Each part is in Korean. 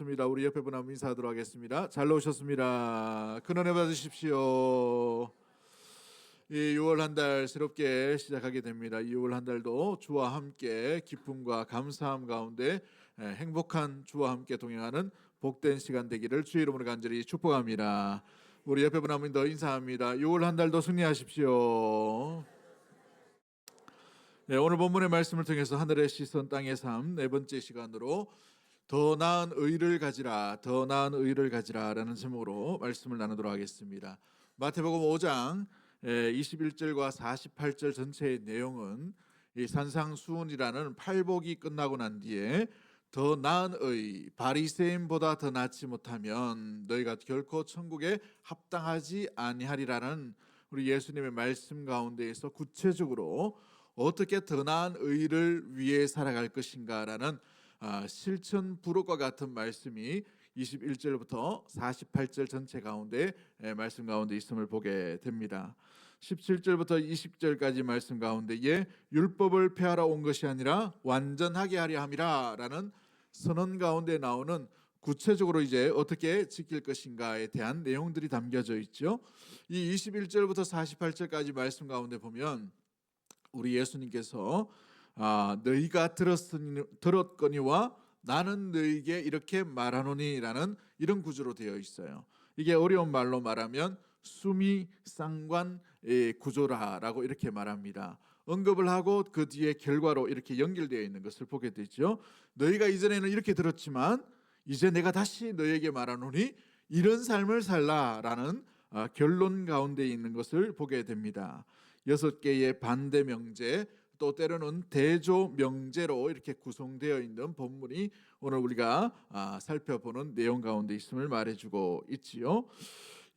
오셨습니다. 우리 옆에 분 한번 인사하도록 하겠습니다. 잘 오셨습니다. 큰 은혜 받으십시오. 이 6월 한 달 새롭게 시작하게 됩니다. 이 6월 한 달도 주와 함께 기쁨과 감사함 가운데 행복한 주와 함께 동행하는 복된 시간 되기를 주의 이름으로 간절히 축복합니다. 우리 옆에 분 한 분 더 인사합니다. 6월 한 달도 승리하십시오. 네, 오늘 본문의 말씀을 통해서 하늘의 시선 땅의 삶 네 번째 시간으로 더 나은 의를 가지라, 더 나은 의를 가지라라는 제목으로 말씀을 나누도록 하겠습니다. 마태복음 5장 21절과 48절 전체의 내용은 이 산상수훈이라는 팔복이 끝나고 난 뒤에 더 나은 의, 바리새인보다 더 낫지 못하면 너희가 결코 천국에 합당하지 아니하리라는 우리 예수님의 말씀 가운데에서 구체적으로 어떻게 더 나은 의를 위해 살아갈 것인가라는 실천 부록과 같은 말씀이 21절부터 48절 전체 가운데 말씀 가운데 있음을 보게 됩니다. 17절부터 20절까지 말씀 가운데에 율법을 폐하러 온 것이 아니라 완전하게 하려 함이라 라는 선언 가운데 나오는 구체적으로 이제 어떻게 지킬 것인가에 대한 내용들이 담겨져 있죠. 이 21절부터 48절까지 말씀 가운데 보면 우리 예수님께서 너희가 들었거니와 나는 너희에게 이렇게 말하노니라는 이런 구조로 되어 있어요. 이게 어려운 말로 말하면 수미상관의 구조라라고 이렇게 말합니다. 언급을 하고 그 뒤에 결과로 이렇게 연결되어 있는 것을 보게 되죠. 너희가 이전에는 이렇게 들었지만 이제 내가 다시 너희에게 말하노니 이런 삶을 살라라는 결론 가운데 있는 것을 보게 됩니다. 6개의 반대 명제 또 때로는 대조 명제로 이렇게 구성되어 있는 본문이 오늘 우리가 살펴보는 내용 가운데 있음을 말해주고 있지요.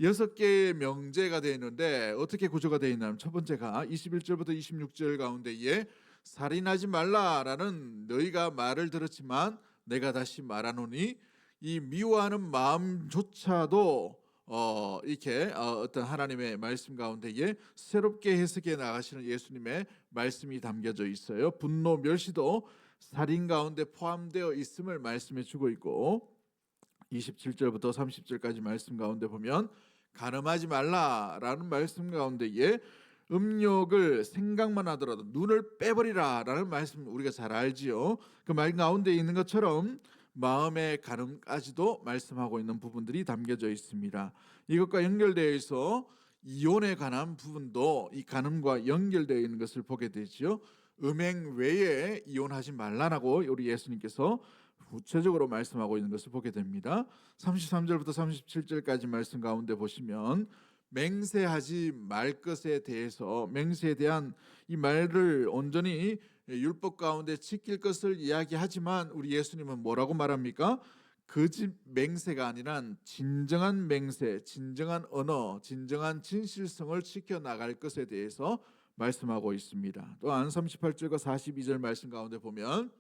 6개의 명제가 되어 있는데 어떻게 구조가 되어 있냐면 첫 번째가 21절부터 26절 가운데에 살인하지 말라라는 너희가 말을 들었지만 내가 다시 말하노니 이 미워하는 마음조차도 이렇게 어떤 하나님의 말씀 가운데에 새롭게 해석해 나가시는 예수님의 말씀이 담겨져 있어요. 분노, 멸시도 살인 가운데 포함되어 있음을 말씀해 주고 있고 27절부터 30절까지 말씀 가운데 보면 간음하지 말라라는 말씀 가운데에 음욕을 생각만 하더라도 눈을 빼버리라라는 말씀 우리가 잘 알지요. 그 말 가운데 있는 것처럼 마음의 간음까지도 말씀하고 있는 부분들이 담겨져 있습니다. 이것과 연결되어 있어 이혼에 관한 부분도 이 간음과 연결되어 있는 것을 보게 되죠. 음행 외에 이혼하지 말라라고 우리 예수님께서 구체적으로 말씀하고 있는 것을 보게 됩니다. 33절부터 37절까지 말씀 가운데 보시면 맹세하지 말 것에 대해서 맹세에 대한 이 말을 온전히 율법 가운데 지킬 것을 이야기하지만 우리 예수님은 뭐라고 말합니까? 거짓 맹세가 아니라 진정한 맹세, 진정한 언어, 진정한 진실성을 지켜나갈 것에 대해서 말씀하고 있습니다. 또한 38절과 42절 말씀 가운데 보면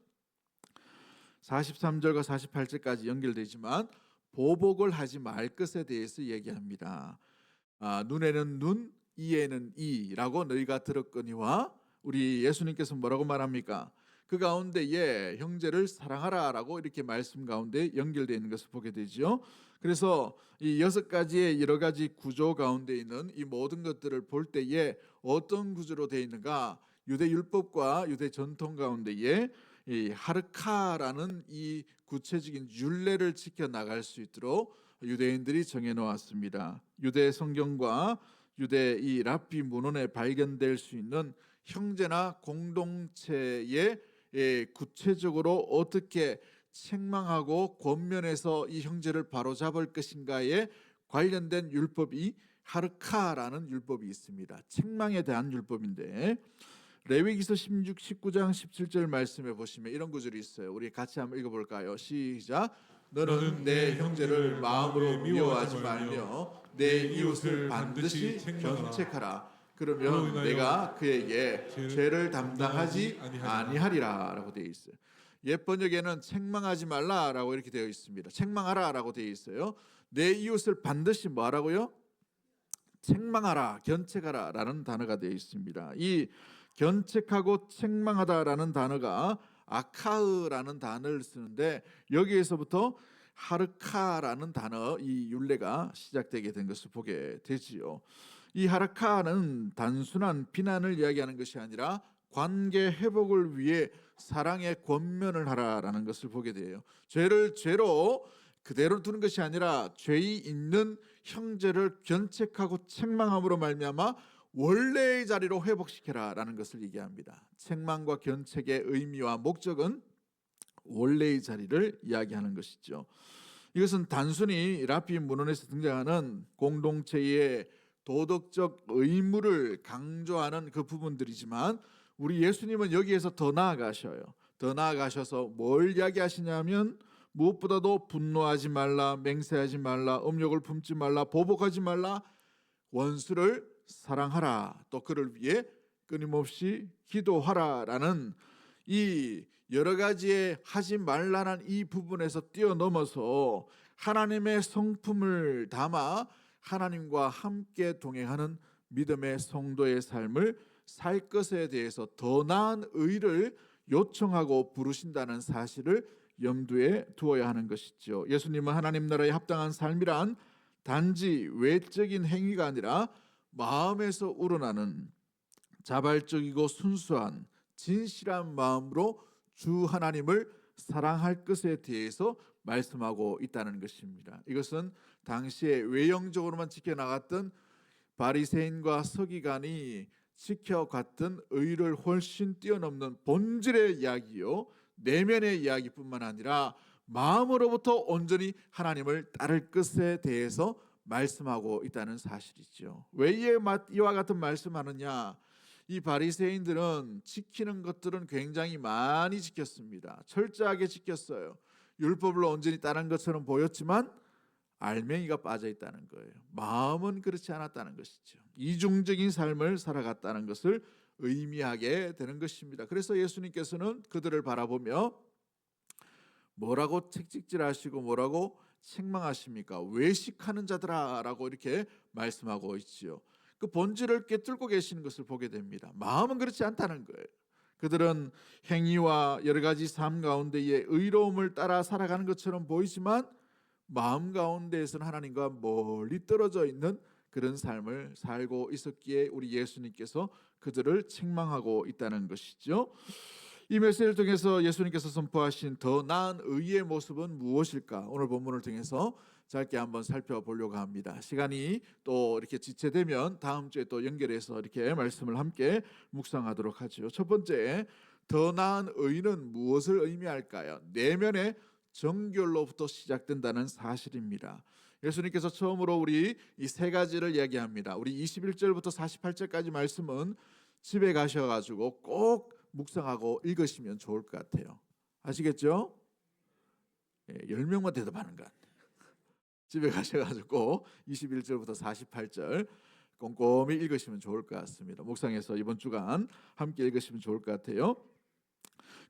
43절과 48절까지 연결되지만 보복을 하지 말 것에 대해서 얘기합니다. 눈에는 눈, 이에는 이라고 너희가 들었거니와 우리 예수님께서 뭐라고 말합니까? 그 가운데에 형제를 사랑하라라고 이렇게 말씀 가운데 연결되어 있는 것을 보게 되죠. 그래서 이 6가지의 여러 가지 구조 가운데 있는 이 모든 것들을 볼 때에 어떤 구조로 되어 있는가? 유대 율법과 유대 전통 가운데에 이 하르카라는 이 구체적인 율례를 지켜 나갈 수 있도록 유대인들이 정해 놓았습니다. 유대 성경과 유대 이 랍비 문헌에 발견될 수 있는 형제나 공동체에 구체적으로 어떻게 책망하고 권면해서 이 형제를 바로잡을 것인가에 관련된 율법이 하르카라는 율법이 있습니다. 책망에 대한 율법인데 레위기서 16, 19장 17절 말씀에 보시면 이런 구절이 있어요. 우리 같이 한번 읽어볼까요? 시작. 너는 내 형제를 마음으로 미워하지 말며 내 이웃을 반드시 견책하라. 그러면 내가 그에게 죄를 담당하지 아니하리라 라고 되어 있어요. 옛 번역에는 책망하지 말라라고 이렇게 되어 있습니다. 책망하라라고 되어 있어요. 내 이웃을 반드시 뭐하라고요? 책망하라, 견책하라 라는 단어가 되어 있습니다. 이 견책하고 책망하다라는 단어가 아카으라는 단어를 쓰는데 여기에서부터 하르카라는 단어, 이 율례가 시작되게 된 것을 보게 되지요. 이 하르카는 단순한 비난을 이야기하는 것이 아니라 관계 회복을 위해 사랑의 권면을 하라라는 것을 보게 돼요. 죄를 죄로 그대로 두는 것이 아니라 죄의 있는 형제를 견책하고 책망함으로 말미암아 원래의 자리로 회복시켜라라는 것을 얘기합니다. 책망과 견책의 의미와 목적은 원래의 자리를 이야기하는 것이죠. 이것은 단순히 라피 문헌에서 등장하는 공동체의 도덕적 의무를 강조하는 그 부분들이지만 우리 예수님은 여기에서 더 나아가셔요. 더 나아가셔서 뭘 이야기하시냐면 무엇보다도 분노하지 말라, 맹세하지 말라, 음욕을 품지 말라, 보복하지 말라, 원수를 사랑하라, 또 그를 위해 끊임없이 기도하라라는 이 여러 가지의 하지 말라는 이 부분에서 뛰어넘어서 하나님의 성품을 담아 하나님과 함께 동행하는 믿음의 성도의 삶을 살 것에 대해서 더 나은 의를 요청하고 부르신다는 사실을 염두에 두어야 하는 것이죠. 예수님은 하나님 나라에 합당한 삶이란 단지 외적인 행위가 아니라 마음에서 우러나는 자발적이고 순수한 진실한 마음으로 주 하나님을 사랑할 것에 대해서 말씀하고 있다는 것입니다. 이것은 당시에 외형적으로만 지켜나갔던 바리새인과 서기관이 지켜갔던 의를 훨씬 뛰어넘는 본질의 이야기요, 내면의 이야기뿐만 아니라 마음으로부터 온전히 하나님을 따를 것에 대해서 말씀하고 있다는 사실이죠. 왜 이와 같은 말씀하느냐? 이 바리새인들은 지키는 것들은 굉장히 많이 지켰습니다. 철저하게 지켰어요. 율법을 온전히 따른 것처럼 보였지만 알맹이가 빠져 있다는 거예요. 마음은 그렇지 않았다는 것이죠. 이중적인 삶을 살아갔다는 것을 의미하게 되는 것입니다. 그래서 예수님께서는 그들을 바라보며 뭐라고 책찍질하시고 뭐라고 책망하십니까? 외식하는 자들아라고 이렇게 말씀하고 있지요. 그 본질을 꿰뚫고 계시는 것을 보게 됩니다. 마음은 그렇지 않다는 거예요. 그들은 행위와 여러 가지 삶 가운데의 의로움을 따라 살아가는 것처럼 보이지만 마음 가운데에서는 하나님과 멀리 떨어져 있는 그런 삶을 살고 있었기에 우리 예수님께서 그들을 책망하고 있다는 것이죠. 이 메시지를 통해서 예수님께서 선포하신 더 나은 의의 모습은 무엇일까? 오늘 본문을 통해서 짧게 한번 살펴보려고 합니다. 시간이 또 이렇게 지체되면 다음 주에 또 연결해서 이렇게 말씀을 함께 묵상하도록 하죠. 첫 번째, 더 나은 의는 무엇을 의미할까요? 내면의 정결로부터 시작된다는 사실입니다. 예수님께서 처음으로 우리 이 세 가지를 이야기합니다. 우리 21절부터 48절까지 말씀은 집에 가셔가지고 꼭 묵상하고 읽으시면 좋을 것 같아요. 아시겠죠? 10명만 대답하는 것 같아요. 집에 가셔가지고 21절부터 48절 꼼꼼히 읽으시면 좋을 것 같습니다. 묵상해서 이번 주간 함께 읽으시면 좋을 것 같아요.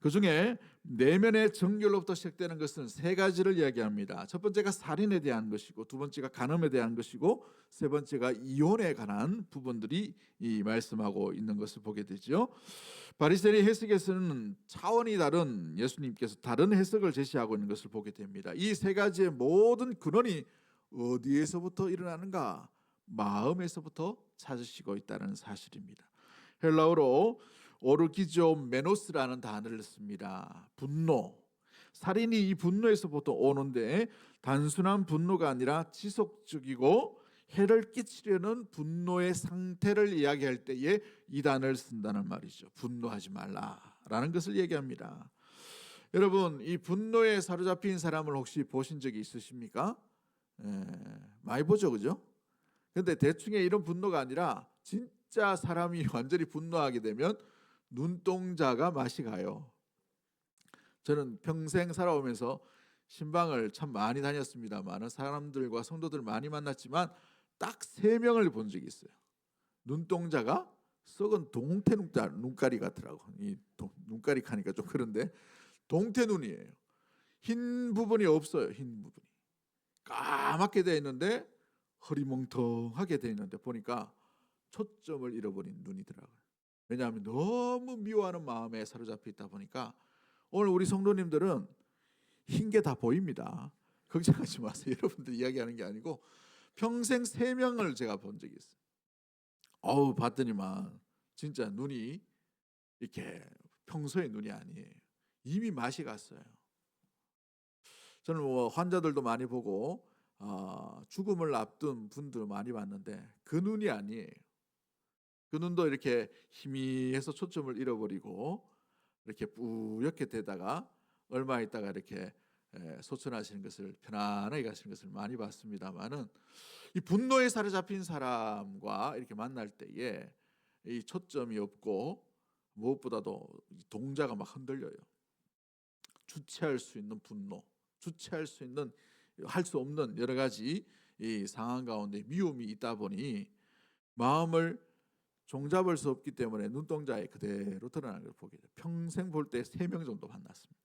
그 중에 내면의 정결로부터 시작되는 것은 세 가지를 이야기합니다. 첫 번째가 살인에 대한 것이고, 두 번째가 간음에 대한 것이고, 세 번째가 이혼에 관한 부분들이 이 말씀하고 있는 것을 보게 되죠. 바리새인의 해석에서는 차원이 다른 예수님께서 다른 해석을 제시하고 있는 것을 보게 됩니다. 이 세 가지의 모든 근원이 어디에서부터 일어나는가? 마음에서부터 찾으시고 있다는 사실입니다. 헬라어로 오르기조메노스라는 단어를 씁니다. 분노. 살인이 이 분노에서부터 오는데 단순한 분노가 아니라 지속적이고 해를 끼치려는 분노의 상태를 이야기할 때에 이 단어를 쓴다는 말이죠. 분노하지 말라라는 것을 얘기합니다. 여러분, 이 분노에 사로잡힌 사람을 혹시 보신 적이 있으십니까? 많이 보죠, 그죠? 근데 대충의 이런 분노가 아니라 진짜 사람이 완전히 분노하게 되면 눈동자가 맛이 가요. 저는 평생 살아오면서 신방을 참 많이 다녔습니다만 사람들과 성도들 많이 만났지만 딱 3명을 본 적이 있어요. 눈동자가 썩은 동태 눈가리 같더라고. 이 눈가리 하니까 좀 그런데 동태 눈이에요. 흰 부분이 없어요. 흰 부분이 까맣게 되어 있는데 허리멍텅하게 되어 있는데 보니까 초점을 잃어버린 눈이더라고요. 왜냐하면 너무 미워하는 마음에 사로잡혀 있다 보니까 오늘 우리 성도님들은 흰 게 다 보입니다. 걱정하지 마세요. 여러분들 이야기하는 게 아니고 평생 3명을 제가 본 적이 있어요. 어우, 봤더니만 진짜 눈이 이렇게 평소의 눈이 아니에요. 이미 맛이 갔어요. 저는 뭐 환자들도 많이 보고 죽음을 앞둔 분들 많이 봤는데 그 눈이 아니에요. 그 눈도 이렇게 희미해서 초점을 잃어버리고 이렇게 뿌옇게 되다가 얼마 있다가 이렇게 소천하시는 것을, 편안하게 가시는 것을 많이 봤습니다만은, 이 분노에 사로잡힌 사람과 이렇게 만날 때에 이 초점이 없고 무엇보다도 동자가 막 흔들려요. 주체할 수 있는 분노, 주체할 수 있는, 할 수 없는 여러 가지 이 상황 가운데 미움이 있다 보니 마음을 종잡을 수 없기 때문에 눈동자에 그대로 드러나는 걸 보게 돼요. 평생 볼 때 3명 정도 만났습니다.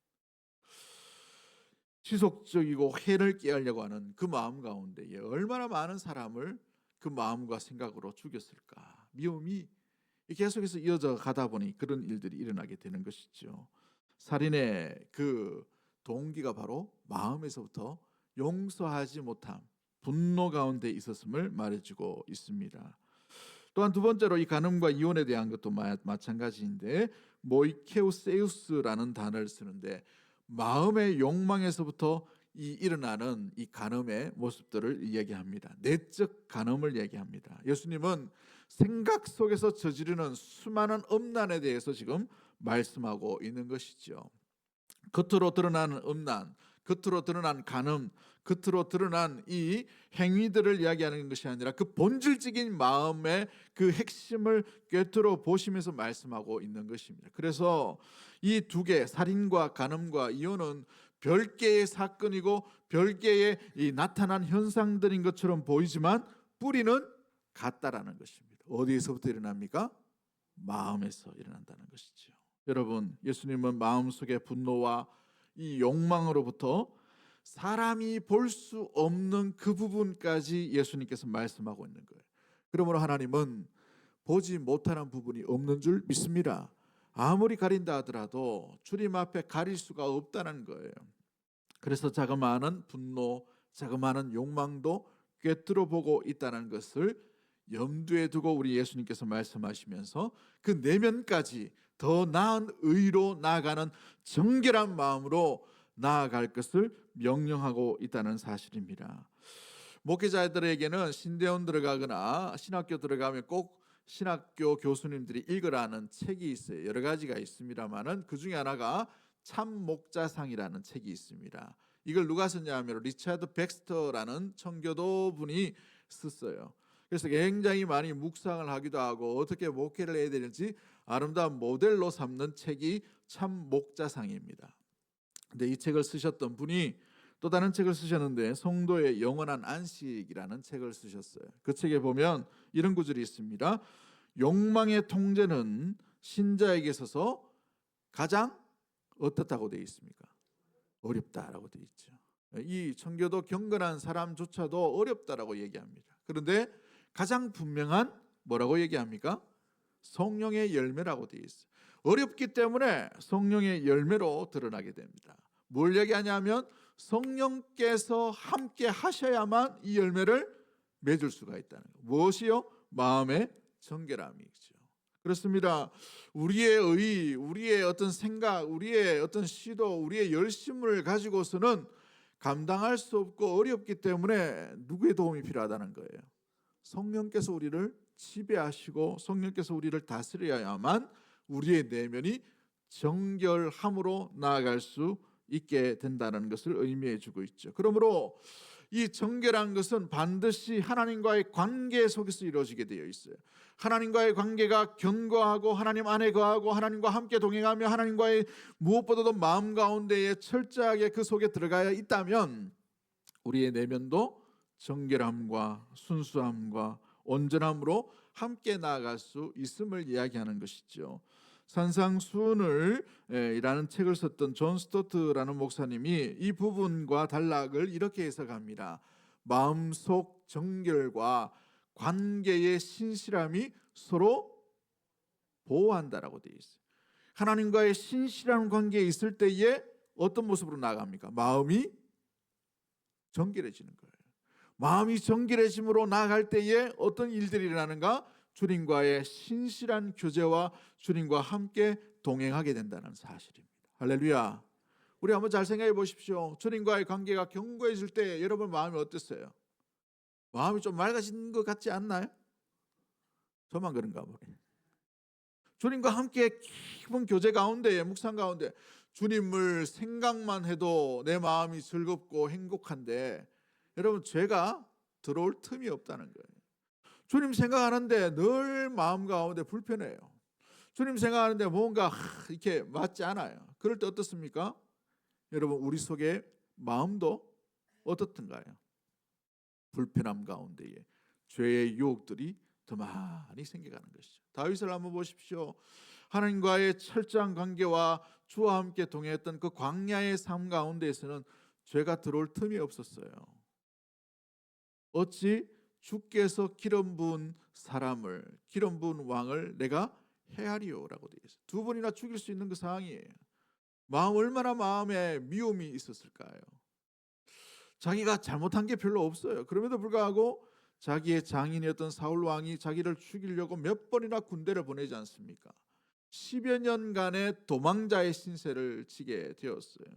지속적이고 해를 깨하려고 하는 그 마음 가운데에 얼마나 많은 사람을 그 마음과 생각으로 죽였을까. 미움이 계속해서 이어져 가다 보니 그런 일들이 일어나게 되는 것이죠. 살인의 그 동기가 바로 마음에서부터 용서하지 못함, 분노 가운데 있었음을 말해주고 있습니다. 또한 두 번째로 이 간음과 이혼에 대한 것도 마찬가지인데, 모이케우세우스라는 단어를 쓰는데 마음의 욕망에서부터 일어나는 이 간음의 모습들을 이야기합니다. 내적 간음을 이야기합니다. 예수님은 생각 속에서 저지르는 수많은 음란에 대해서 지금 말씀하고 있는 것이죠. 겉으로 드러나는 음란, 겉으로 드러난 간음, 겉으로 드러난 이 행위들을 이야기하는 것이 아니라 그 본질적인 마음의 그 핵심을 꿰뚫어 보시면서 말씀하고 있는 것입니다. 그래서 이 두 개, 살인과 간음과 이혼은 별개의 사건이고 별개의 이 나타난 현상들인 것처럼 보이지만 뿌리는 같다라는 것입니다. 어디에서부터 일어납니까? 마음에서 일어난다는 것이죠. 여러분, 예수님은 마음속의 분노와 이 욕망으로부터 사람이 볼 수 없는 그 부분까지 예수님께서 말씀하고 있는 거예요. 그러므로 하나님은 보지 못하는 부분이 없는 줄 믿습니다. 아무리 가린다 하더라도 주님 앞에 가릴 수가 없다는 거예요. 그래서 자그마한 분노, 자그마한 욕망도 꿰뚫어 보고 있다는 것을 염두에 두고 우리 예수님께서 말씀하시면서 그 내면까지 더 나은 의로 나아가는 정결한 마음으로 나아갈 것을 명령하고 있다는 사실입니다. 목회자들에게는 신대원 들어가거나 신학교 들어가면 꼭 신학교 교수님들이 읽으라는 책이 있어요. 여러 가지가 있습니다만은 그 중에 하나가 참 목자상이라는 책이 있습니다. 이걸 누가 썼냐면 리차드 백스터라는 청교도 분이 썼어요. 그래서 굉장히 많이 묵상을 하기도 하고 어떻게 목회를 해야 되는지 아름다운 모델로 삼는 책이 참 목자상입니다. 근데 이 책을 쓰셨던 분이 또 다른 책을 쓰셨는데 성도의 영원한 안식이라는 책을 쓰셨어요. 그 책에 보면 이런 구절이 있습니다. 욕망의 통제는 신자에게 있어서 가장 어떻다고 되어 있습니까? 어렵다라고 되어 있죠. 이 청교도 경건한 사람조차도 어렵다라고 얘기합니다. 그런데 가장 분명한 뭐라고 얘기합니까? 성령의 열매라고 되어 있어요. 어렵기 때문에 성령의 열매로 드러나게 됩니다. 뭘 얘기하냐면 성령께서 함께 하셔야만 이 열매를 맺을 수가 있다는 것. 무엇이요? 마음의 정결함이죠. 그렇습니다. 우리의 의, 우리의 어떤 생각, 우리의 어떤 시도, 우리의 열심을 가지고서는 감당할 수 없고 어렵기 때문에 누구의 도움이 필요하다는 거예요. 성령께서 우리를 지배하시고 성령께서 우리를 다스려야만 우리의 내면이 정결함으로 나아갈 수 있게 된다는 것을 의미해 주고 있죠. 그러므로 이 정결한 것은 반드시 하나님과의 관계 속에서 이루어지게 되어 있어요. 하나님과의 관계가 견고하고 하나님 안에 거하고 하나님과 함께 동행하며 하나님과의 무엇보다도 마음 가운데에 철저하게 그 속에 들어가야 있다면 우리의 내면도 정결함과 순수함과 온전함으로 함께 나아갈 수 있음을 이야기하는 것이죠. 산상수훈을 이라는 책을 썼던 존 스토트라는 목사님이 이 부분과 단락을 이렇게 해석합니다. 마음속 정결과 관계의 신실함이 서로 보호한다라고 되어 있어요. 하나님과의 신실한 관계에 있을 때에 어떤 모습으로 나아갑니까? 마음이 정결해지는 거예요. 마음이 정결해짐으로 나아갈 때에 어떤 일들이 일어나는가? 주님과의 신실한 교제와 주님과 함께 동행하게 된다는 사실입니다. 할렐루야. 우리 한번 잘 생각해 보십시오. 주님과의 관계가 견고해질 때 여러분 마음이 어땠어요? 마음이 좀 맑아진 것 같지 않나요? 저만 그런가 보네. 주님과 함께 깊은 교제 가운데, 묵상 가운데 주님을 생각만 해도 내 마음이 즐겁고 행복한데, 여러분 죄가 들어올 틈이 없다는 거예요. 주님 생각하는데 늘 마음 가운데 불편해요. 주님 생각하는데 뭔가 이렇게 맞지 않아요. 그럴 때 어떻습니까? 여러분 우리 속에 마음도 어떻든가요? 불편함 가운데에 죄의 유혹들이 더 많이 생겨가는 것이죠. 다윗을 한번 보십시오. 하나님과의 철저한 관계와 주와 함께 동행했던 그 광야의 삶 가운데에서는 죄가 들어올 틈이 없었어요. 어찌 주께서 기름 부은 사람을, 기름 부은 왕을 내가 해하리요라고 되어 있어요. 두 번이나 죽일 수 있는 그 상황이에요. 얼마나 마음에 미움이 있었을까요? 자기가 잘못한 게 별로 없어요. 그럼에도 불구하고 자기의 장인이었던 사울 왕이 자기를 죽이려고 몇 번이나 군대를 보내지 않습니까? 10여 년간의 도망자의 신세를 지게 되었어요.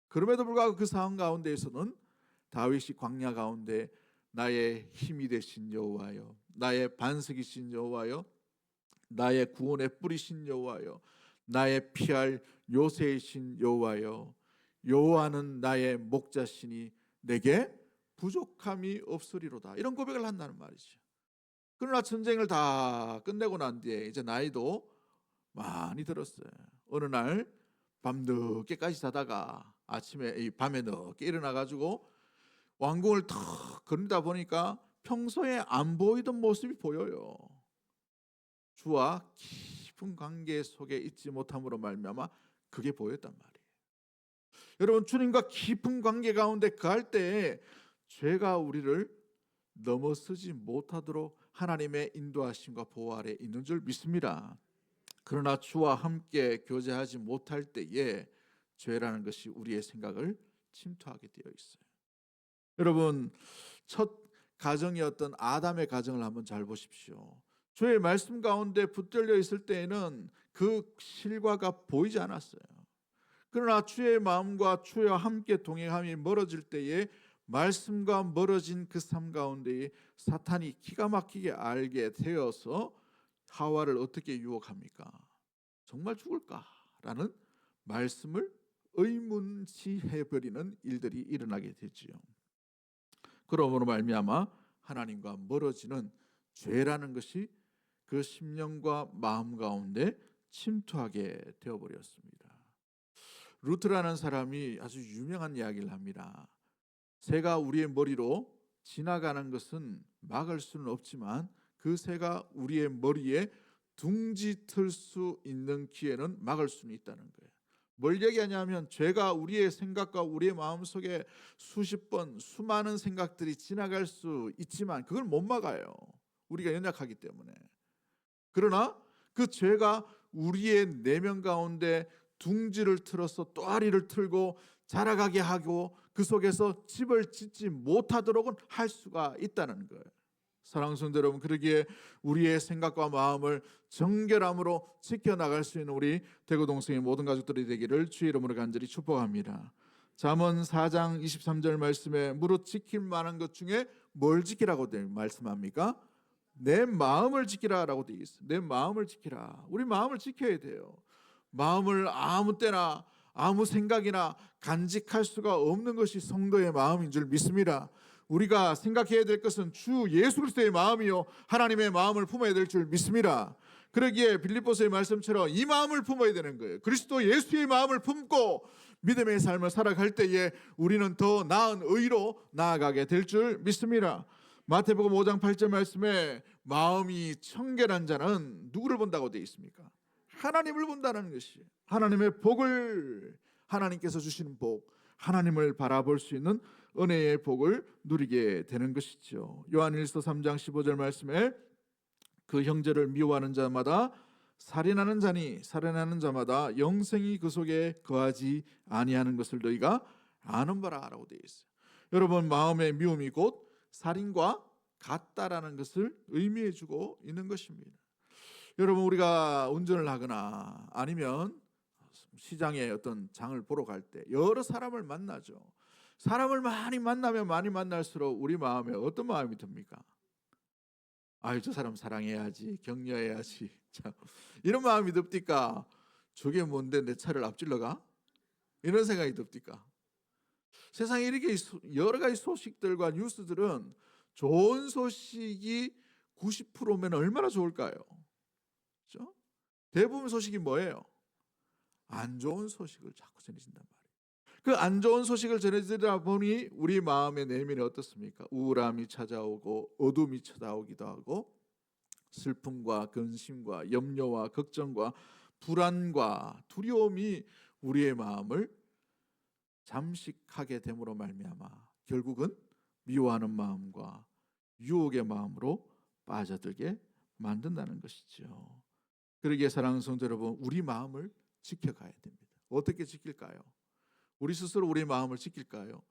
그럼에도 불구하고 그 상황 가운데에서는 다윗이 광야 가운데 나의 힘이 되신 여호와여, 나의 반석이신 여호와여, 나의 구원의 뿌리신 여호와여, 나의 피할 요새이신 여호와여, 여호와는 나의 목자시니 내게 부족함이 없으리로다. 이런 고백을 한다는 말이죠. 그러나 전쟁을 다 끝내고 난 뒤에 이제 나이도 많이 들었어요. 어느 날 밤늦게까지 자다가 아침에 밤에 늦게 일어나가지고 왕궁을 턱 거닐다 보니까 평소에 안 보이던 모습이 보여요. 주와 깊은 관계 속에 있지 못함으로 말미암아 그게 보였단 말이에요. 여러분 주님과 깊은 관계 가운데 거할 때 죄가 우리를 넘어서지 못하도록 하나님의 인도하심과 보호 아래 있는 줄 믿습니다. 그러나 주와 함께 교제하지 못할 때에 죄라는 것이 우리의 생각을 침투하게 되어 있어요. 여러분 첫 가정이었던 아담의 가정을 한번 잘 보십시오. 주의 말씀 가운데 붙들려 있을 때에는 그 실과가 보이지 않았어요. 그러나 주의 마음과 주와 함께 동행함이 멀어질 때에 말씀과 멀어진 그 삶 가운데에 사탄이 기가 막히게 알게 되어서 하와를 어떻게 유혹합니까? 정말 죽을까라는 말씀을 의문시해버리는 일들이 일어나게 되지요. 그러므로 말미암아 하나님과 멀어지는 죄라는 것이 그 심령과 마음 가운데 침투하게 되어버렸습니다. 루트라는 사람이 아주 유명한 이야기를 합니다. 새가 우리의 머리로 지나가는 것은 막을 수는 없지만 그 새가 우리의 머리에 둥지 틀 수 있는 기회는 막을 수는 있다는 거예요. 뭘 얘기하냐면 죄가 우리의 생각과 우리의 마음속에 수십 번 수많은 생각들이 지나갈 수 있지만 그걸 못 막아요. 우리가 연약하기 때문에. 그러나 그 죄가 우리의 내면 가운데 둥지를 틀어서 또아리를 틀고 자라가게 하고 그 속에서 집을 짓지 못하도록은 할 수가 있다는 거예요. 사랑하는 성도 여러분, 그러기에 우리의 생각과 마음을 정결함으로 지켜나갈 수 있는 우리 대구동성의 모든 가족들이 되기를 주의 이름으로 간절히 축복합니다. 잠언 4장 23절 말씀에 무릇 지킬 만한 것 중에 뭘 지키라고 말씀합니까? 내 마음을 지키라라고 되어 있어요. 내 마음을 지키라. 우리 마음을 지켜야 돼요. 마음을 아무 때나 아무 생각이나 간직할 수가 없는 것이 성도의 마음인 줄 믿습니다. 우리가 생각해야 될 것은 주 예수 그리스도의 마음이요 하나님의 마음을 품어야 될 줄 믿습니다. 그러기에 빌립보서의 말씀처럼 이 마음을 품어야 되는 거예요. 그리스도 예수의 마음을 품고 믿음의 삶을 살아갈 때에 우리는 더 나은 의로 나아가게 될 줄 믿습니다. 마태복음 5장 8절 말씀에 마음이 청결한 자는 누구를 본다고 되어 있습니까? 하나님을 본다는 것이 하나님의 복을, 하나님께서 주시는 복, 하나님을 바라볼 수 있는 은혜의 복을 누리게 되는 것이죠. 요한일서 3장 15절 말씀에 그 형제를 미워하는 자마다 살인하는 자니 살인하는 자마다 영생이 그 속에 거하지 아니하는 것을 너희가 아는 바라라고 되어 있어요. 여러분, 마음의 미움이 곧 살인과 같다라는 것을 의미해 주고 있는 것입니다. 여러분, 우리가 운전을 하거나 아니면 시장에 어떤 장을 보러 갈 때 여러 사람을 만나죠. 사람을 많이 만나면 많이 만날수록 우리 마음에 어떤 마음이 듭니까? 아유, 저 사람 사랑해야지, 격려해야지. 참, 이런 마음이 듭니까? 저게 뭔데 내 차를 앞질러 가? 이런 생각이 듭니까? 세상에 이렇게 여러 가지 소식들과 뉴스들은 좋은 소식이 90%면 얼마나 좋을까요? 그렇죠? 대부분 소식이 뭐예요? 안 좋은 소식을 자꾸 전해진단 말이에요. 그 안 좋은 소식을 전해지다 보니 우리 마음의 내면이 어떻습니까? 우울함이 찾아오고 어둠이 찾아오기도 하고 슬픔과 근심과 염려와 걱정과 불안과 두려움이 우리의 마음을 잠식하게 됨으로 말미암아 결국은 미워하는 마음과 유혹의 마음으로 빠져들게 만든다는 것이죠. 그러기에 사랑하는 성도 여러분, 우리 마음을 지켜가야 됩니다. 어떻게 지킬까요? 우리 스스로 우리 마음을 지킬까요?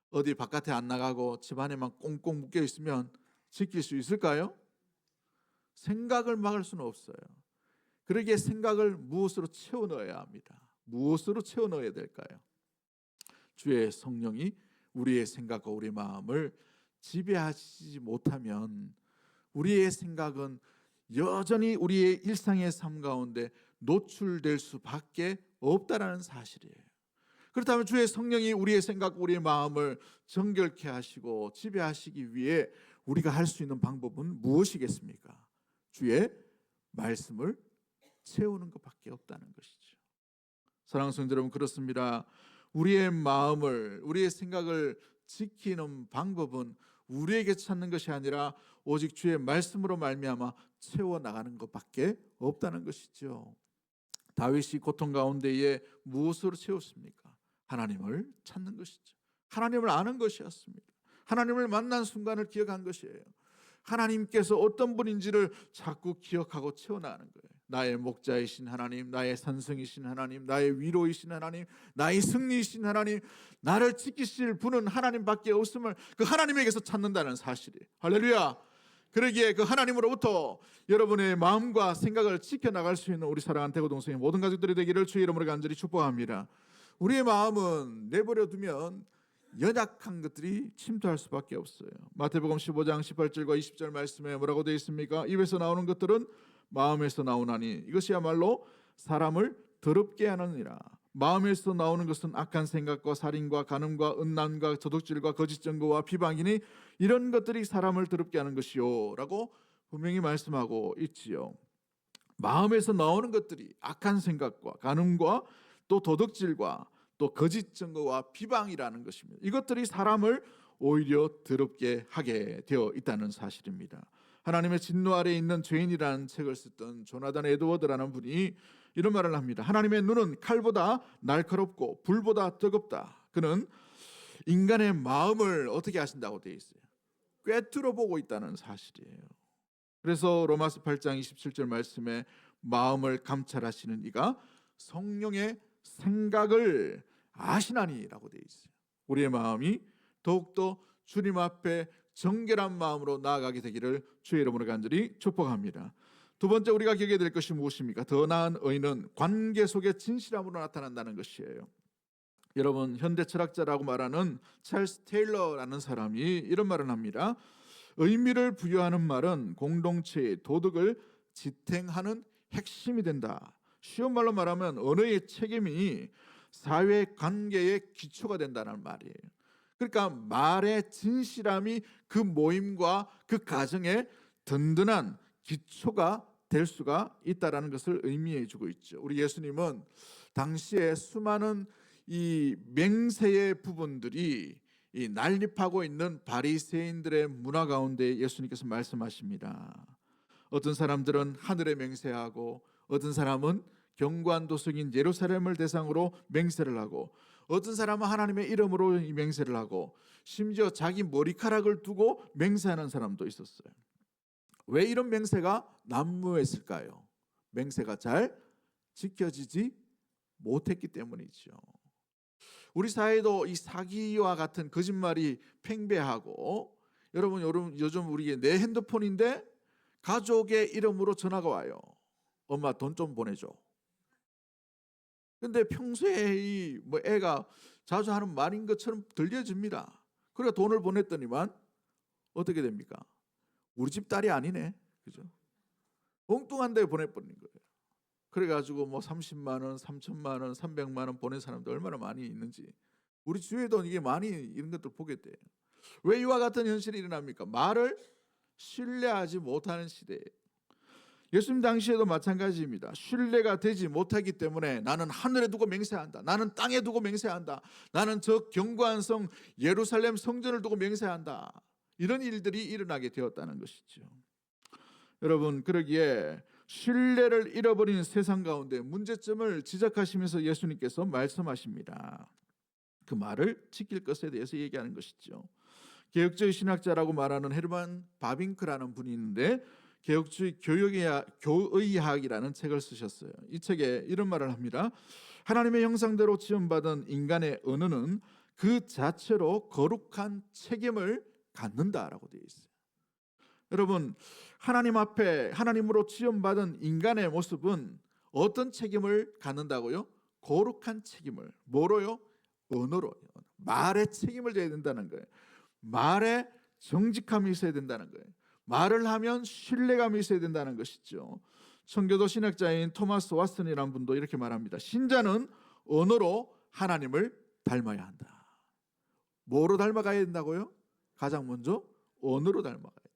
어디 바깥에 안 나가고 집안에만 꽁꽁 묶여 있으면 지킬 수 있을까요? 생각을 막을 수는 없어요. 그러기에 생각을 무엇으로 채워 넣어야 합니다. 무엇으로 채워 넣어야 될까요? 주의 성령이 우리의 생각과 우리 마음을 지배하지 못하면 우리의 생각은 여전히 우리의 일상의 삶 가운데 노출될 수밖에 없다라는 사실이에요. 그렇다면 주의 성령이 우리의 생각, 우리의 마음을 정결케 하시고 지배하시기 위해 우리가 할 수 있는 방법은 무엇이겠습니까? 주의 말씀을 채우는 것밖에 없다는 것이죠. 사랑하는 성도 여러분, 그렇습니다. 우리의 마음을, 우리의 생각을 지키는 방법은 우리에게 찾는 것이 아니라 오직 주의 말씀으로 말미암아 채워 나가는 것밖에 없다는 것이죠. 다윗이 고통 가운데에 무엇으로 채웠습니까? 하나님을 찾는 것이죠. 하나님을 아는 것이었습니다. 하나님을 만난 순간을 기억한 것이에요. 하나님께서 어떤 분인지를 자꾸 기억하고 채워나가는 거예요. 나의 목자이신 하나님, 나의 산성이신 하나님, 나의 위로이신 하나님, 나의 승리이신 하나님, 나를 지키실 분은 하나님밖에 없음을 그 하나님에게서 찾는다는 사실이에요. 할렐루야. 그러기에 그 하나님으로부터 여러분의 마음과 생각을 지켜나갈 수 있는 우리 사랑하는 대구동성의 모든 가족들이 되기를 주의 이름으로 간절히 축복합니다. 우리의 마음은 내버려 두면 연약한 것들이 침투할 수밖에 없어요. 마태복음 15장 18절과 20절 말씀에 뭐라고 되어 있습니까? 입에서 나오는 것들은 마음에서 나오나니 이것이야말로 사람을 더럽게 하느니라. 마음에서 나오는 것은 악한 생각과 살인과 간음과 음란과 도둑질과 거짓 증거와 비방이니 이런 것들이 사람을 더럽게 하는 것이요 라고 분명히 말씀하고 있지요. 마음에서 나오는 것들이 악한 생각과 간음과 또 도둑질과 또 거짓 증거와 비방이라는 것입니다. 이것들이 사람을 오히려 더럽게 하게 되어 있다는 사실입니다. 하나님의 진노 아래에 있는 죄인이라는 책을 썼던 조나단 에드워드라는 분이 이런 말을 합니다. 하나님의 눈은 칼보다 날카롭고 불보다 뜨겁다. 그는 인간의 마음을 어떻게 하신다고 되어 있어요? 꿰뚫어 보고 있다는 사실이에요. 그래서 로마서 8장 27절 말씀에 마음을 감찰하시는 이가 성령의 생각을 아시나니라고 되어 있어요. 우리의 마음이 더욱더 주님 앞에 정결한 마음으로 나아가게 되기를 주의 이름으로 간절히 축복합니다. 두 번째 우리가 기억해야 될 것이 무엇입니까? 더 나은 의는 관계 속의 진실함으로 나타난다는 것이에요. 여러분, 현대 철학자라고 말하는 찰스 테일러라는 사람이 이런 말을 합니다. 의미를 부여하는 말은 공동체의 도덕을 지탱하는 핵심이 된다. 쉬운 말로 말하면 언어의 책임이 사회관계의 기초가 된다는 말이에요. 그러니까 말의 진실함이 그 모임과 그 가정의 든든한 기초가 될 수가 있다는 것을 의미해 주고 있죠. 우리 예수님은 당시에 수많은 이 맹세의 부분들이 이 난립하고 있는 바리새인들의 문화 가운데 예수님께서 말씀하십니다. 어떤 사람들은 하늘에 맹세하고 어떤 사람은 경관도성인 예루살렘을 대상으로 맹세를 하고 어떤 사람은 하나님의 이름으로 이 맹세를 하고 심지어 자기 머리카락을 두고 맹세하는 사람도 있었어요. 왜 이런 맹세가 난무했을까요? 맹세가 잘 지켜지지 못했기 때문이죠. 우리 사회도 이 사기와 같은 거짓말이 팽배하고, 여러분 요즘 우리 내 핸드폰인데 가족의 이름으로 전화가 와요. 엄마 돈 좀 보내줘. 근데 평소에 이 뭐 애가 자주 하는 말인 것처럼 들려집니다. 그래 돈을 보냈더니만 어떻게 됩니까? 우리 집 딸이 아니네. 그죠? 엉뚱한 데 보내버린 거예요. 그래가지고 뭐 30만 원, 3천만 원, 300만 원 보낸 사람들 얼마나 많이 있는지 우리 주위에도 이게 많이 이런 것들 보게 돼요. 왜 이와 같은 현실이 일어납니까? 말을 신뢰하지 못하는 시대예요. 예수님 당시에도 마찬가지입니다. 신뢰가 되지 못하기 때문에 나는 하늘에 두고 맹세한다. 나는 땅에 두고 맹세한다. 나는 저 견고한 성 예루살렘 성전을 두고 맹세한다. 이런 일들이 일어나게 되었다는 것이죠. 여러분, 그러기에 신뢰를 잃어버린 세상 가운데 문제점을 지적하시면서 예수님께서 말씀하십니다. 그 말을 지킬 것에 대해서 얘기하는 것이죠. 개혁주의 신학자라고 말하는 헤르만 바빙크라는 분이 있는데 개혁주의 교의학이라는 책을 쓰셨어요. 이 책에 이런 말을 합니다. 하나님의 형상대로 지음받은 인간의 언어는 그 자체로 거룩한 책임을 갖는다라고 되어 있어요. 여러분, 하나님 앞에 하나님으로 지음받은 인간의 모습은 어떤 책임을 갖는다고요? 거룩한 책임을. 뭐로요? 언어로. 말에 책임을 져야 된다는 거예요. 말에 정직함이 있어야 된다는 거예요. 말을 하면 신뢰감이 있어야 된다는 것이죠. 청교도 신학자인 토마스 왓슨이라는 분도 이렇게 말합니다. 신자는 언어로 하나님을 닮아야 한다. 뭐로 닮아가야 된다고요? 가장 먼저 언어로 닮아가야 돼.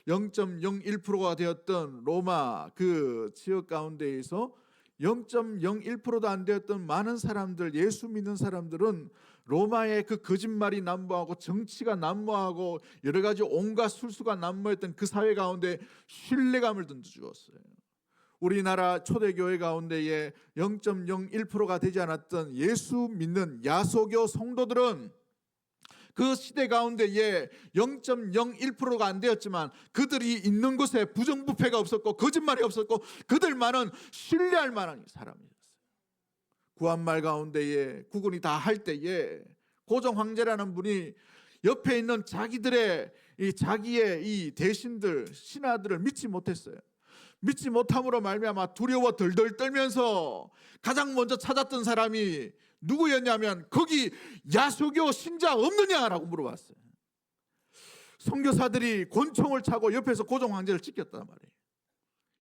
0.01%가 되었던 로마 그 지역 가운데에서 0.01%도 안 되었던 많은 사람들, 예수 믿는 사람들은 로마의 그 거짓말이 난무하고 정치가 난무하고 여러 가지 온갖 술수가 난무했던 그 사회 가운데 신뢰감을 던져주었어요. 우리나라 초대교회 가운데에 0.01%가 되지 않았던 예수 믿는 야소교 성도들은 그 시대 가운데에 0.01%가 안 되었지만 그들이 있는 곳에 부정부패가 없었고 거짓말이 없었고 그들만은 신뢰할 만한 사람이었어요. 구한말 가운데에 국군이 다 할 때에 고종 황제라는 분이 옆에 있는 자기의 이 대신들 신하들을 믿지 못했어요. 믿지 못함으로 말미암아 두려워 덜덜 떨면서 가장 먼저 찾았던 사람이 누구였냐면 거기 야소교 신자 없느냐라고 물어봤어요. 선교사들이 권총을 차고 옆에서 고종 황제를 지켰단 말이에요.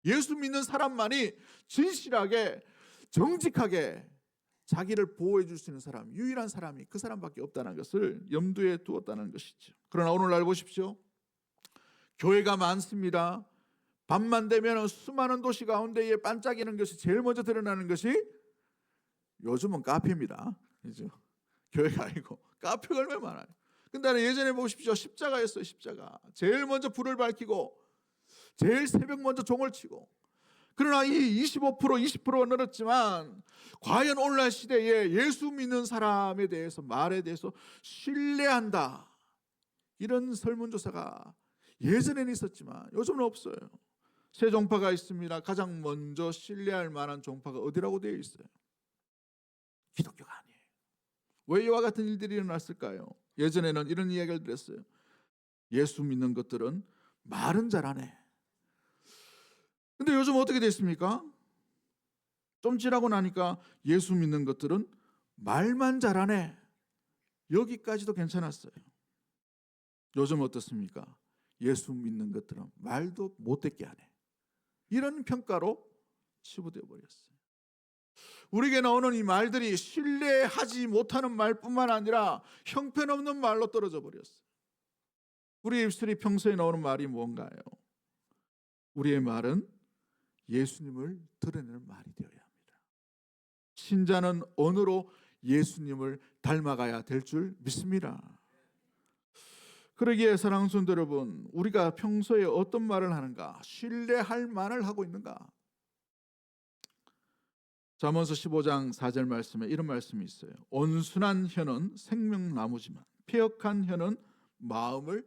예수 믿는 사람만이 진실하게 정직하게 자기를 보호해 줄 수 있는 사람, 유일한 사람이 그 사람밖에 없다는 것을 염두에 두었다는 것이죠. 그러나 오늘날 보십시오. 교회가 많습니다. 밤만 되면 수많은 도시 가운데에 반짝이는 것이 제일 먼저 드러나는 것이 요즘은 카페입니다. 그죠? 교회가 아니고 카페가 얼마나 많아요. 근데 예전에 보십시오. 십자가였어요. 십자가. 제일 먼저 불을 밝히고 제일 새벽 먼저 종을 치고. 그러나 이 25%, 20%가 늘었지만 과연 오늘날 시대에 예수 믿는 사람에 대해서 말에 대해서 신뢰한다. 이런 설문조사가 예전에는 있었지만 요즘은 없어요. 세 종파가 있습니다. 가장 먼저 신뢰할 만한 종파가 어디라고 되어 있어요? 기독교가 아니에요. 왜 이와 같은 일들이 일어났을까요? 예전에는 이런 이야기를 드렸어요. 예수 믿는 것들은 말은 잘하네. 근데 요즘 어떻게 됐습니까? 좀 지나고 나니까 예수 믿는 것들은 말만 잘하네. 여기까지도 괜찮았어요. 요즘 어떻습니까? 예수 믿는 것들은 말도 못듣게 하네. 이런 평가로 치부되어 버렸어요. 우리에게 나오는 이 말들이 신뢰하지 못하는 말뿐만 아니라 형편없는 말로 떨어져 버렸어요. 우리 입술이 평소에 나오는 말이 뭔가요? 우리의 말은 예수님을 드러내는 말이 되어야 합니다. 신자는 언어로 예수님을 닮아가야 될 줄 믿습니다. 그러기에 사랑하는 성도 여러분, 우리가 평소에 어떤 말을 하는가? 신뢰할 말을 하고 있는가? 잠언서 15장 4절 말씀에 이런 말씀이 있어요. 온순한 혀는 생명나무지만 패역한 혀는 마음을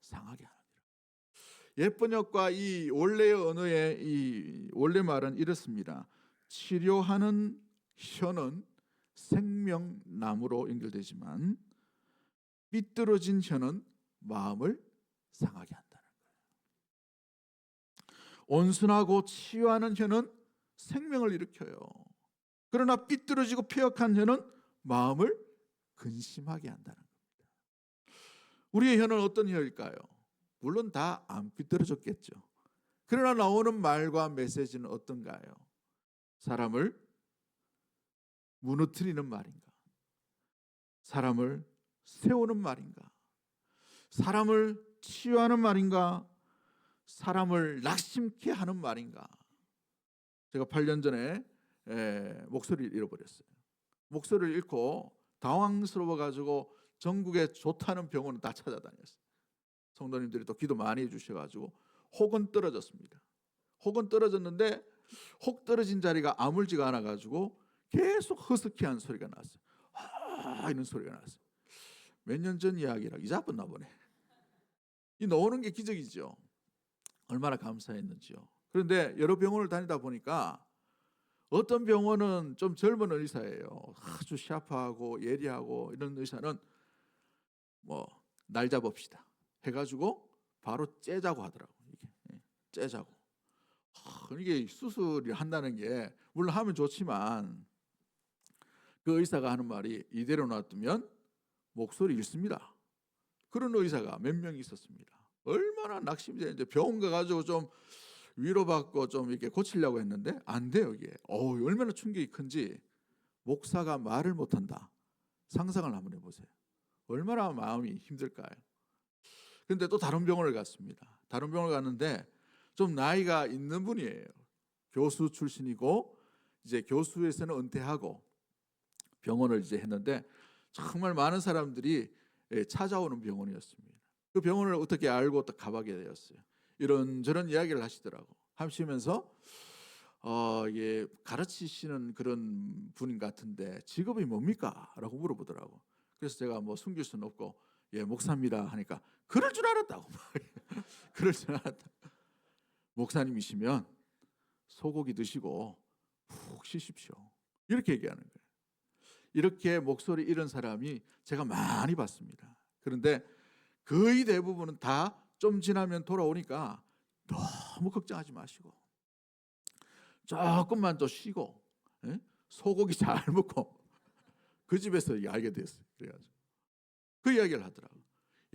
상하게 하느니라. 옛번역과 이 원래의 언어의 이 원래 말은 이렇습니다. 치료하는 혀는 생명나무로 연결되지만 삐뚤어진 혀는 마음을 상하게 한다는 거예요. 온순하고 치유하는 혀는 생명을 일으켜요. 그러나 삐뚤어지고 폐역한 혀는 마음을 근심하게 한다는 겁니다. 우리의 혀는 어떤 혀일까요? 물론 다 안 삐뚤어졌겠죠. 그러나 나오는 말과 메시지는 어떤가요? 사람을 무너뜨리는 말인가? 사람을 세우는 말인가? 사람을 치유하는 말인가? 사람을 낙심케 하는 말인가? 제가 8년 전에 목소리를 잃어버렸어요. 목소리를 잃고 당황스러워가지고 전국에 좋다는 병원을 다 찾아다녔어요. 성도님들이 또 기도 많이 해주셔가지고 혹은 떨어졌습니다. 혹은 떨어졌는데 혹 떨어진 자리가 아물지가 않아가지고 계속 허스키한 소리가 났어요. 이런 소리가 났어요. 몇 년 전 이야기라 잊어버렸나 보네. 이 나오는 게 기적이죠. 얼마나 감사했는지요. 그런데 여러 병원을 다니다 보니까 어떤 병원은 좀 젊은 의사예요. 아주 샤프하고 예리하고 이런 의사는 날 잡읍시다 해가지고 바로 째자고 하더라고. 이게 째자고. 이게 수술을 한다는 게 물론 하면 좋지만 그 의사가 하는 말이 이대로 놔두면 목소리 잃습니다. 그런 의사가 몇 명 있었습니다. 얼마나 낙심이 되는데 병원 가가지고 좀 위로받고 좀 이렇게 고치려고 했는데 안 돼요 이게. 얼마나 충격이 큰지. 목사가 말을 못한다. 상상을 한번 해보세요. 얼마나 마음이 힘들까요? 그런데 또 다른 병원을 갔습니다. 다른 병원을 갔는데 좀 나이가 있는 분이에요. 교수 출신이고 이제 교수에서는 은퇴하고 병원을 이제 했는데 정말 많은 사람들이 찾아오는 병원이었습니다. 그 병원을 어떻게 알고 딱 가보게 되었어요. 이런저런 이야기를 하시면서 가르치시는 그런 분 같은데 직업이 뭡니까? 라고 물어보더라고. 그래서 제가 숨길 수는 없고 목사입니다 하니까 그럴 줄 알았다고. 그럴 줄 알았다. 목사님이시면 소고기 드시고 푹 쉬십시오. 이렇게 얘기하는 거예요. 이렇게 목소리 잃은 사람이 제가 많이 봤습니다. 그런데 거의 대부분은 다 좀 지나면 돌아오니까 너무 걱정하지 마시고 조금만 더 쉬고 소고기 잘 먹고 그 집에서 알게 됐어요. 그래가지고 그 이야기를 하더라고요.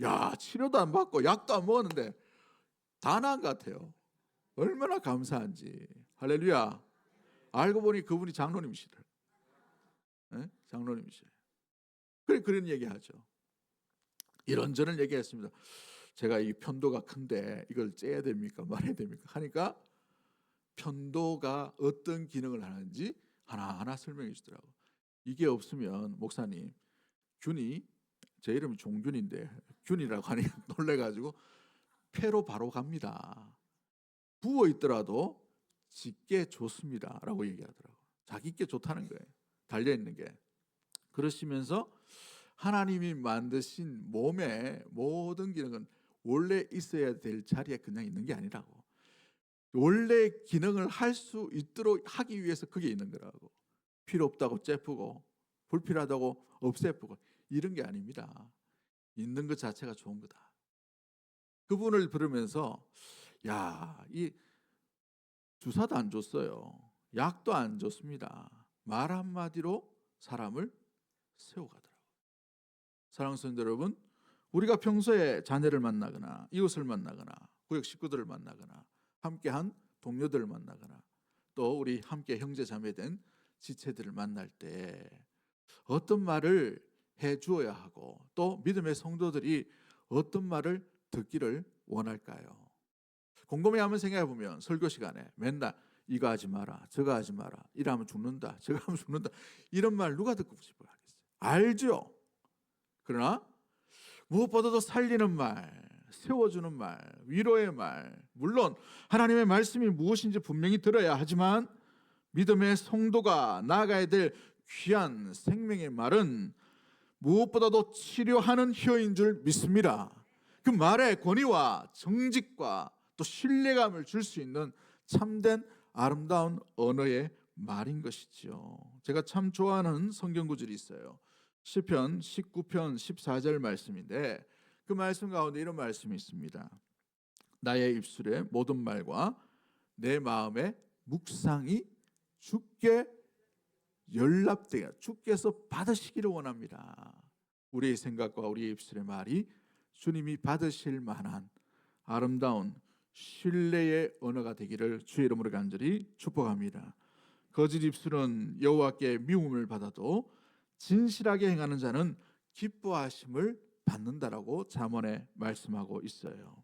야, 치료도 안 받고 약도 안 먹었는데 다 나은 것 같아요. 얼마나 감사한지. 할렐루야. 알고 보니 그분이 장로님이시더라고요. 장로님이시래요. 그런 얘기하죠. 이런저런 얘기했습니다. 제가 이 편도가 큰데 이걸 째야 됩니까? 말해야 됩니까? 하니까 편도가 어떤 기능을 하는지 하나하나 설명해 주더라고요. 이게 없으면 목사님 균이, 제 이름이 종균인데 균이라고 하니까 놀래가지고 폐로 바로 갑니다. 부어 있더라도 짖게 좋습니다 라고 얘기하더라고요. 자기께 좋다는 거예요. 달려있는 게. 그러시면서 하나님이 만드신 몸의 모든 기능은 원래 있어야 될 자리에 그냥 있는 게 아니라고. 원래 기능을 할 수 있도록 하기 위해서 그게 있는 거라고. 필요 없다고 째프고 불필요하다고 없애프고 이런 게 아닙니다. 있는 것 자체가 좋은 거다. 그분을 들으면서 이 주사도 안 줬어요. 약도 안 줬습니다. 말 한마디로 사람을 세워가더라고요. 사랑하는 성도 여러분, 우리가 평소에 자녀를 만나거나 이웃을 만나거나 구역 식구들을 만나거나 함께한 동료들을 만나거나 또 우리 함께 형제 자매된 지체들을 만날 때 어떤 말을 해주어야 하고 또 믿음의 성도들이 어떤 말을 듣기를 원할까요? 곰곰이 한번 생각해 보면 설교 시간에 맨날 이거 하지 마라, 저거 하지 마라, 이러면 죽는다, 저거 하면 죽는다, 이런 말 누가 듣고 싶어 하겠어요? 알죠? 그러나 무엇보다도 살리는 말, 세워주는 말, 위로의 말, 물론 하나님의 말씀이 무엇인지 분명히 들어야 하지만 믿음의 성도가 나아가야 될 귀한 생명의 말은 무엇보다도 치료하는 혀인 줄 믿습니다. 그 말의 권위와 정직과 또 신뢰감을 줄 수 있는 참된 아름다운 언어의 말인 것이지요. 제가 참 좋아하는 성경 구절이 있어요. 시편 19편 14절 말씀인데 그 말씀 가운데 이런 말씀이 있습니다. 나의 입술의 모든 말과 내 마음의 묵상이 주께 연락되어 주께서 받으시기를 원합니다. 우리의 생각과 우리의 입술의 말이 주님이 받으실 만한 아름다운 신뢰의 언어가 되기를 주의 이름으로 간절히 축복합니다. 거짓 입술은 여호와께 미움을 받아도 진실하게 행하는 자는 기뻐하심을 받는다라고 잠언에 말씀하고 있어요.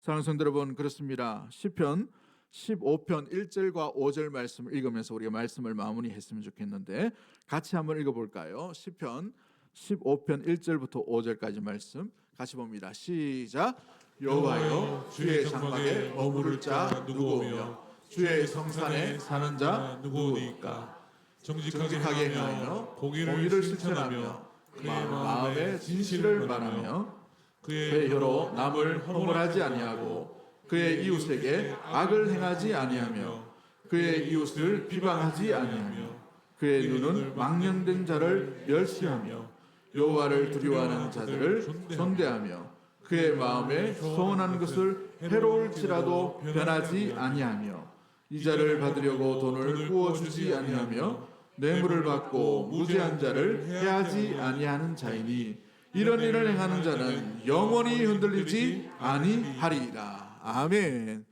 사랑하는 성도 여러분, 그렇습니다. 시편 15편 1절과 5절 말씀을 읽으면서 우리가 말씀을 마무리했으면 좋겠는데 같이 한번 읽어볼까요? 시편 15편 1절부터 5절까지 말씀 같이 봅니다. 시작. 여호와여, 주의 장막에 머무를 자 누구오며 주의 성산에 사는 자 누구오니까? 정직하게 행하며 공의를 실천하며 그의 마음에 진실을 말하며 그의 혀로 남을 허물하지 아니하고 그의 이웃에게 악을 행하지 아니하며 그의 이웃을 비방하지 아니하며 그의 눈은 망령된 자를 멸시하며 여호와를 두려워하는 자들을 존대하며 그의 마음에 소원하는 것을 해로울지라도 변하지 아니하며 이자를 받으려고 돈을 구워주지 아니하며 뇌물을 받고 무죄한 자를 해하지 아니하는 자이니 이런 일을 행하는 자는 영원히 흔들리지 아니하리이다. 아멘.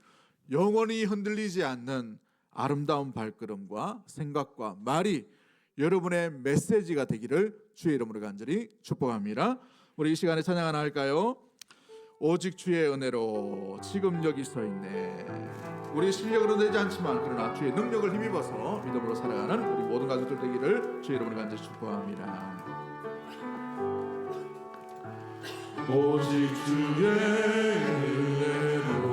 영원히 흔들리지 않는 아름다운 발걸음과 생각과 말이 여러분의 메시지가 되기를 주의 이름으로 간절히 축복합니다. 우리 이 시간에 찬양 하나 할까요? 오직 주의 은혜로 지금 여기 서 있네. 우리 실력으로 되지 않지만 그러나 주의 능력을 힘입어서 믿음으로 살아가는 우리 모든 가족들 되기를 주의 이름으로 간절히 축복합니다. 오직 주의 은혜로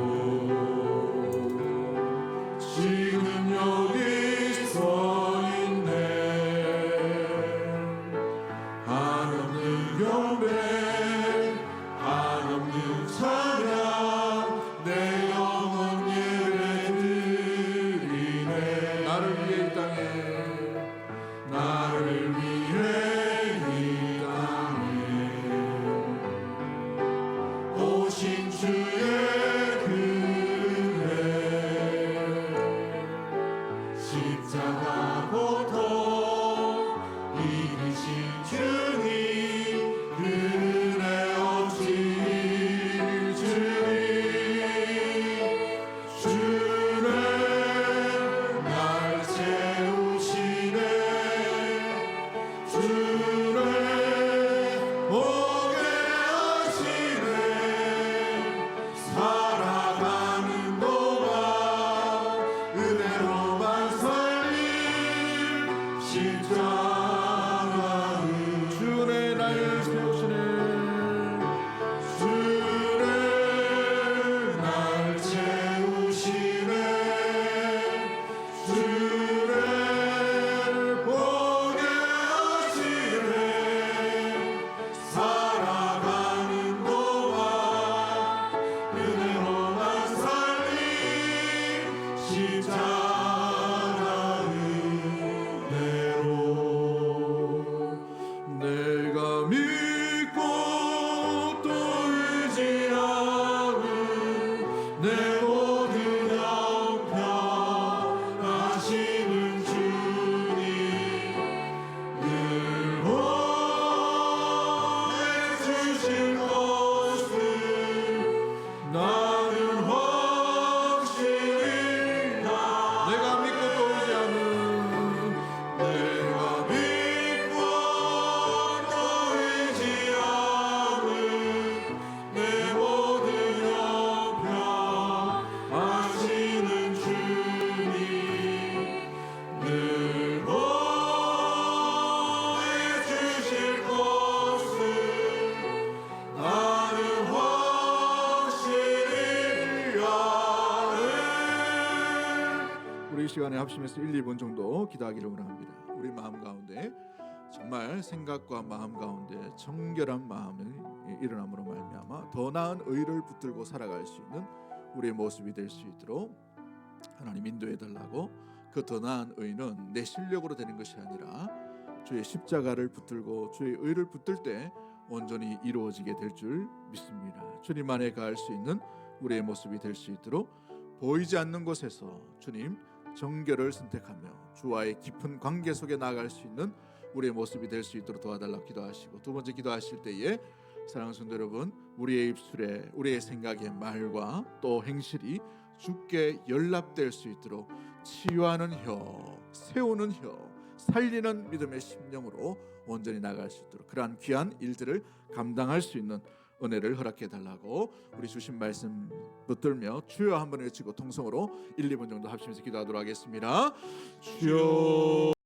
지금 여기 서 있네. 한없는 경배 한없는 찬양 내 영혼 예배 드리네. 나를 위해 이 땅에 나를 위해 이 땅에 오신 주의 십자가 고통 이기신 주님 은혜 없이 주님 날 채우시네. 주님 오게 하시네. 살아가는 동안 은혜로만 십자가 주의 날 세우시네. 주의 날 채우시네. 주의 보게 하시네. 살아가는 동안 은혜로만 살림 십자가 내가 믿고 또 의지하는 내 모든 형편 하시는 주님 늘 보내주실 것을 나는 확실히 내가 믿고 또 의지하는 내가 믿고 또 의지하는 내 모든 형편 하시는 주님 늘 보내주실 것을 나는 확실히 아네. 우리 이 시간에 합심해서 1, 2분 정도 기도하기를 원합니다. 우리 마음 가운데 정말 생각과 마음 가운데 정결한 마음이 일어남으로 말미암아 더 나은 의를 붙들고 살아갈 수 있는 우리의 모습이 될 수 있도록 하나님 인도해 달라고 그 더 나은 의는 내 실력으로 되는 것이 아니라 주의 십자가를 붙들고 주의 의를 붙들 때 온전히 이루어지게 될 줄 믿습니다. 주님 안에 가할 수 있는 우리의 모습이 될 수 있도록 보이지 않는 곳에서 주님 정결을 선택하며 주와의 깊은 관계 속에 나아갈 수 있는 우리의 모습이 될 수 있도록 도와달라고 기도하시고, 두 번째 기도하실 때에 사랑하는 성도 여러분, 우리의 입술에 우리의 생각의 말과 또 행실이 주께 연락될 수 있도록 치유하는 혀, 세우는 혀, 살리는 믿음의 심령으로 온전히 나갈 수 있도록 그러한 귀한 일들을 감당할 수 있는 은혜를 허락해 달라고 우리 주신 말씀 붙들며 주여 한번 외치고 통성으로 1, 2분 정도 합심해서 기도하도록 하겠습니다. 주여.